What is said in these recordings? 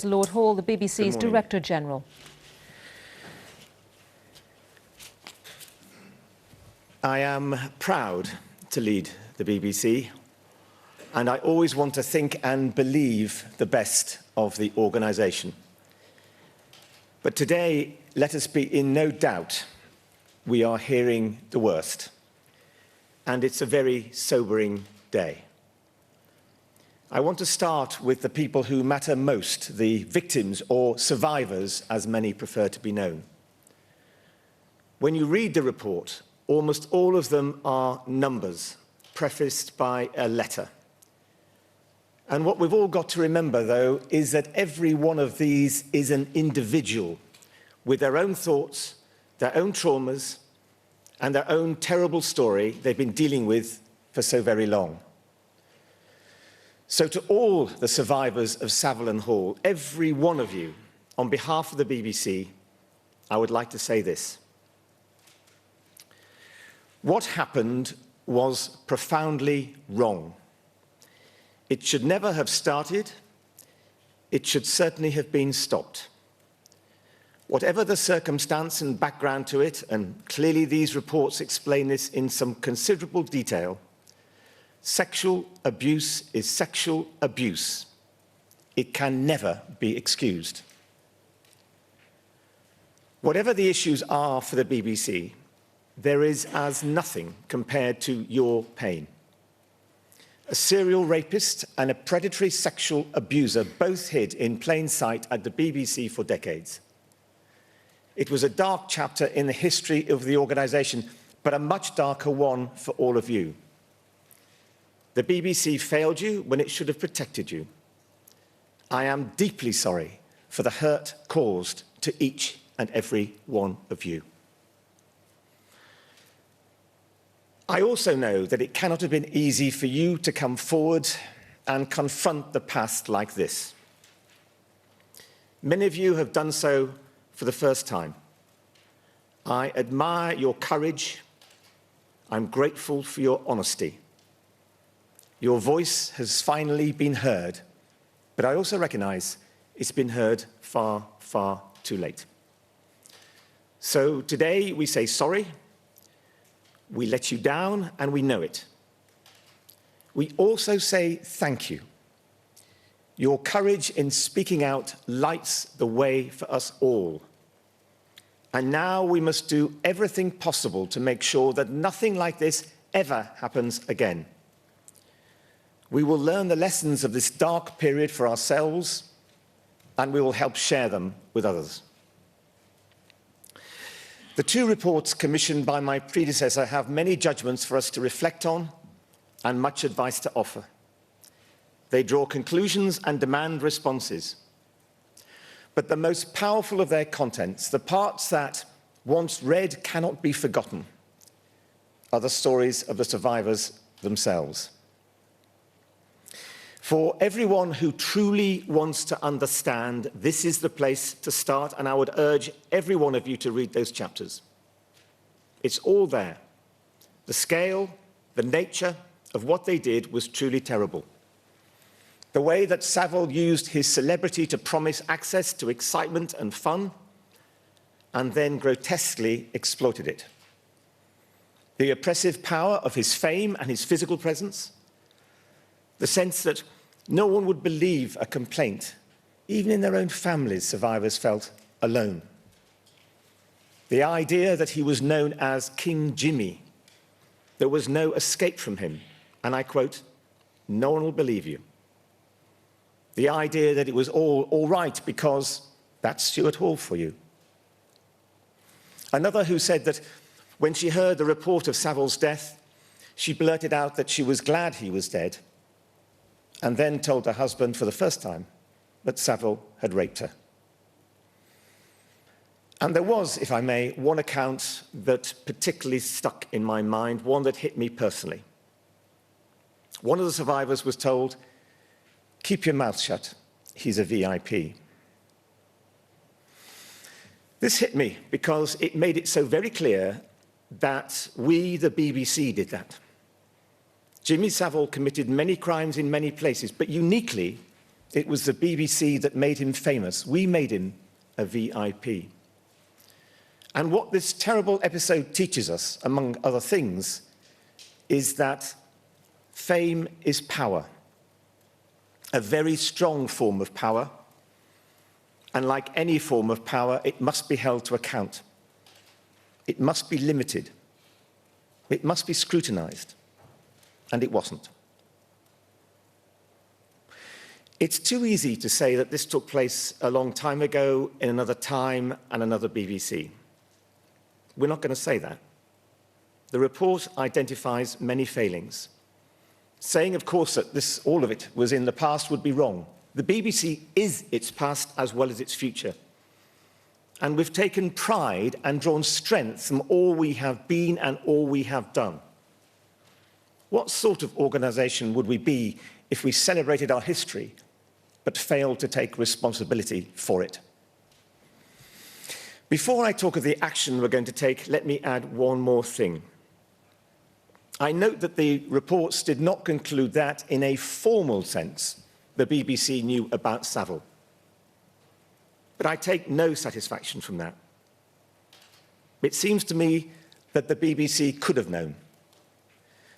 Lord Hall, the BBC's Director General. I am proud to lead the BBC, and I always want to think and believe the best of the organisation. But today, let us be in no doubt, we are hearing the worst, and it's a very sobering day. I want to start with the people who matter most, the victims or survivors, as many prefer to be known. When you read the report, almost all of them are numbers, prefaced by a letter. And what we've all got to remember, though, is that every one of these is an individual with their own thoughts, their own traumas, and their own terrible story they've been dealing with for so very long. So to all the survivors of Savile Hall, every one of you, on behalf of the BBC, I would like to say this. What happened was profoundly wrong. It should never have started. It should certainly have been stopped. Whatever the circumstance and background to it, and clearly these reports explain this in some considerable detail, sexual abuse is sexual abuse. It can never be excused. Whatever the issues are for the BBC, there is as nothing compared to your pain. A serial rapist and a predatory sexual abuser both hid in plain sight at the BBC for decades. It was a dark chapter in the history of the organisation, but a much darker one for all of you. The BBC failed you when it should have protected you. I am deeply sorry for the hurt caused to each and every one of you. I also know that it cannot have been easy for you to come forward and confront the past like this. Many of you have done so for the first time. I admire your courage. I'm grateful for your honesty. Your voice has finally been heard, but I also recognise it's been heard far, far too late. So today we say sorry, we let you down, and we know it. We also say thank you. Your courage in speaking out lights the way for us all. And now we must do everything possible to make sure that nothing like this ever happens again. We will learn the lessons of this dark period for ourselves, and we will help share them with others. The two reports commissioned by my predecessor have many judgments for us to reflect on and much advice to offer. They draw conclusions and demand responses. But the most powerful of their contents, the parts that, once read, cannot be forgotten, are the stories of the survivors themselves. For everyone who truly wants to understand, this is the place to start, and I would urge every one of you to read those chapters. It's all there. The scale, the nature of what they did was truly terrible. The way that Savile used his celebrity to promise access to excitement and fun, and then grotesquely exploited it. The oppressive power of his fame and his physical presence, the sense that no one would believe a complaint. Even in their own families, survivors felt alone. The idea that he was known as King Jimmy. There was no escape from him. And I quote, "No one will believe you." The idea that it was all right because that's Stuart Hall for you. Another who said that when she heard the report of Savile's death, she blurted out that she was glad he was dead, and then told her husband for the first time that Savile had raped her. And there was, if I may, one account that particularly stuck in my mind, one that hit me personally. One of the survivors was told, "Keep your mouth shut, he's a VIP." This hit me because it made it so very clear that we, the BBC, did that. Jimmy Savile committed many crimes in many places, but uniquely, It was the BBC that made him famous. We made him a VIP. And what this terrible episode teaches us, among other things, is that fame is power, a very strong form of power, and like any form of power, it must be held to account. It must be limited. It must be scrutinized, and it wasn't. It's too easy to say that this took place a long time ago, in another time and another BBC. We're not going to say that. The report identifies many failings. Saying, of course, that all of it was in the past would be wrong. The BBC is its past as well as its future. And we've taken pride and drawn strength from all we have been and all we have done. What sort of organisation would we be if we celebrated our history but failed to take responsibility for it? Before I talk of the action we're going to take, let me add one more thing. I note that the reports did not conclude that, in a formal sense, the BBC knew about Savile. But I take no satisfaction from that. It seems to me that the BBC could have known.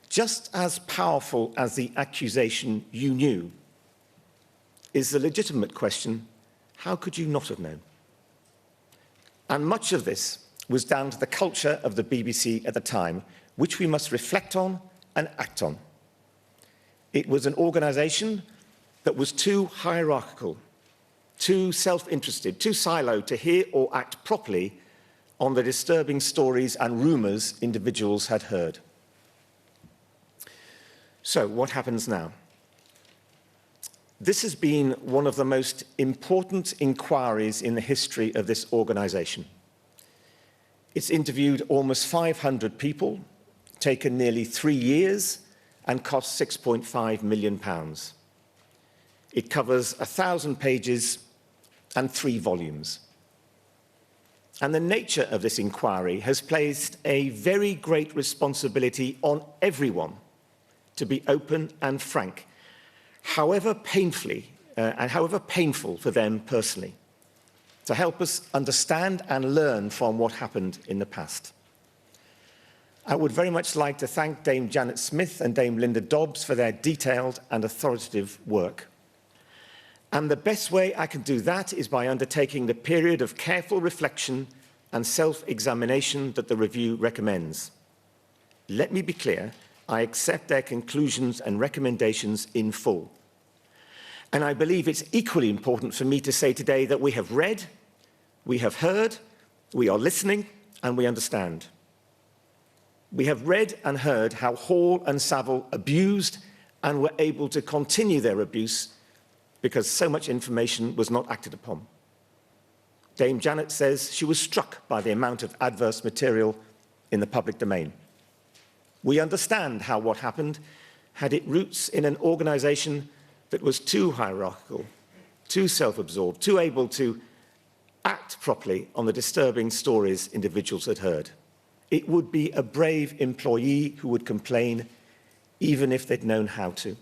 Just as powerful as the accusation "you knew" is the legitimate question, how could you not have known? And much of this was down to the culture of the BBC at the time, which we must reflect on and act on. It was an organisation that was too hierarchical, too self-interested, too siloed to hear or act properly on the disturbing stories and rumours individuals had heard. So, what happens now? This has been one of the most important inquiries in the history of this organisation. It's interviewed almost 500 people, taken nearly 3 years, and cost £6.5 million. It covers 1,000 pages and 3 volumes. And the nature of this inquiry has placed a very great responsibility on everyone to be open and frank, however painfully and however painful for them personally, to help us understand and learn from what happened in the past. I would very much like to thank Dame Janet Smith and Dame Linda Dobbs for their detailed and authoritative work. And the best way I can do that is by undertaking the period of careful reflection and self-examination that the review recommends. Let me be clear, I accept their conclusions and recommendations in full. And I believe it's equally important for me to say today that we have read, we have heard, we are listening, and we understand. We have read and heard how Hall and Savile abused and were able to continue their abuse because so much information was not acted upon. Dame Janet says she was struck by the amount of adverse material in the public domain. We understand how what happened had its roots in an organisation that was too hierarchical, too self-absorbed, too able to act properly on the disturbing stories individuals had heard. It would be a brave employee who would complain, even if they'd known how to.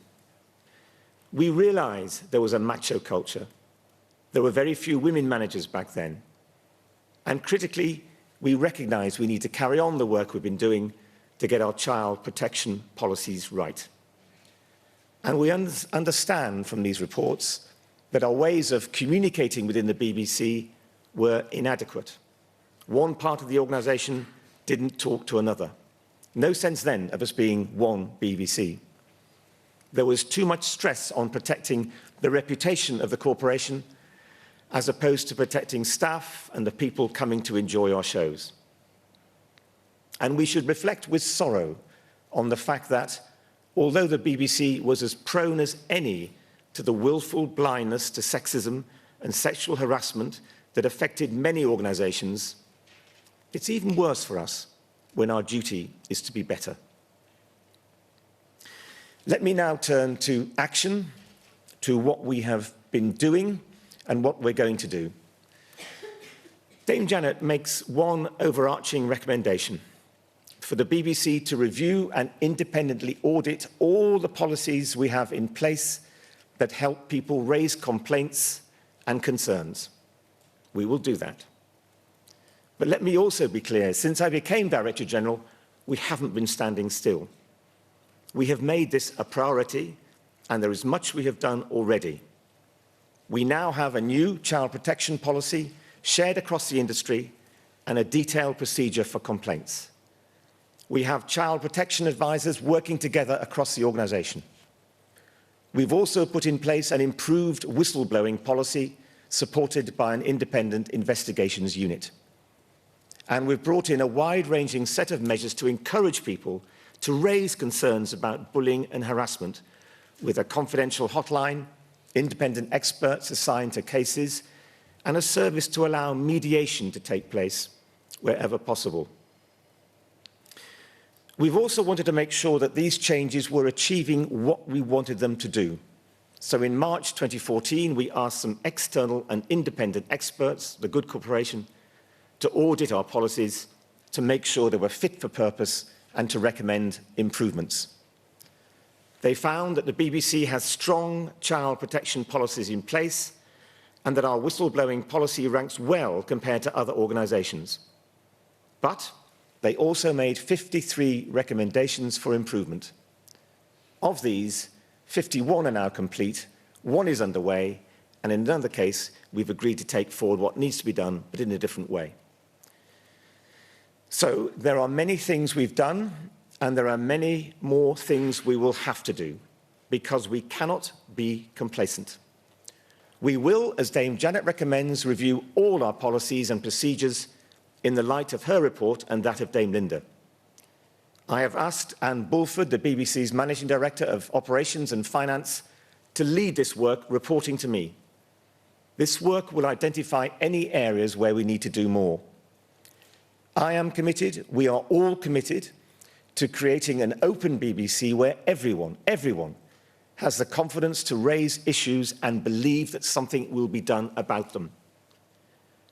We realise there was a macho culture. There were very few women managers back then. And critically, we recognise we need to carry on the work we've been doing to get our child protection policies right. And we understand from these reports that our ways of communicating within the BBC were inadequate. One part of the organisation didn't talk to another. No sense then of us being one BBC. There was too much stress on protecting the reputation of the corporation as opposed to protecting staff and the people coming to enjoy our shows. And we should reflect with sorrow on the fact that, although the BBC was as prone as any to the willful blindness to sexism and sexual harassment that affected many organisations, it's even worse for us when our duty is to be better. Let me now turn to action, to what we have been doing and what we're going to do. Dame Janet makes one overarching recommendation: for the BBC to review and independently audit all the policies we have in place that help people raise complaints and concerns. We will do that. But let me also be clear, since I became Director General, we haven't been standing still. We have made this a priority, and there is much we have done already. We now have a new child protection policy shared across the industry and a detailed procedure for complaints. We have child protection advisors working together across the organisation. We've also put in place an improved whistleblowing policy supported by an independent investigations unit. And we've brought in a wide-ranging set of measures to encourage people to raise concerns about bullying and harassment with a confidential hotline, independent experts assigned to cases, and a service to allow mediation to take place wherever possible. We've also wanted to make sure that these changes were achieving what we wanted them to do. So in March 2014, we asked some external and independent experts, the GoodCorporation, to audit our policies to make sure they were fit for purpose and to recommend improvements. They found that the BBC has strong child protection policies in place and that our whistleblowing policy ranks well compared to other organisations. But they also made 53 recommendations for improvement. Of these, 51 are now complete, 1 is underway, and in another case, we've agreed to take forward what needs to be done, but in a different way. So there are many things we've done, and there are many more things we will have to do, because we cannot be complacent. We will, as Dame Janet recommends, review all our policies and procedures in the light of her report and that of Dame Linda. I have asked Anne Bulford, the BBC's Managing Director of Operations and Finance, to lead this work, reporting to me. This work will identify any areas where we need to do more. I am committed, we are all committed, to creating an open BBC where everyone has the confidence to raise issues and believe that something will be done about them.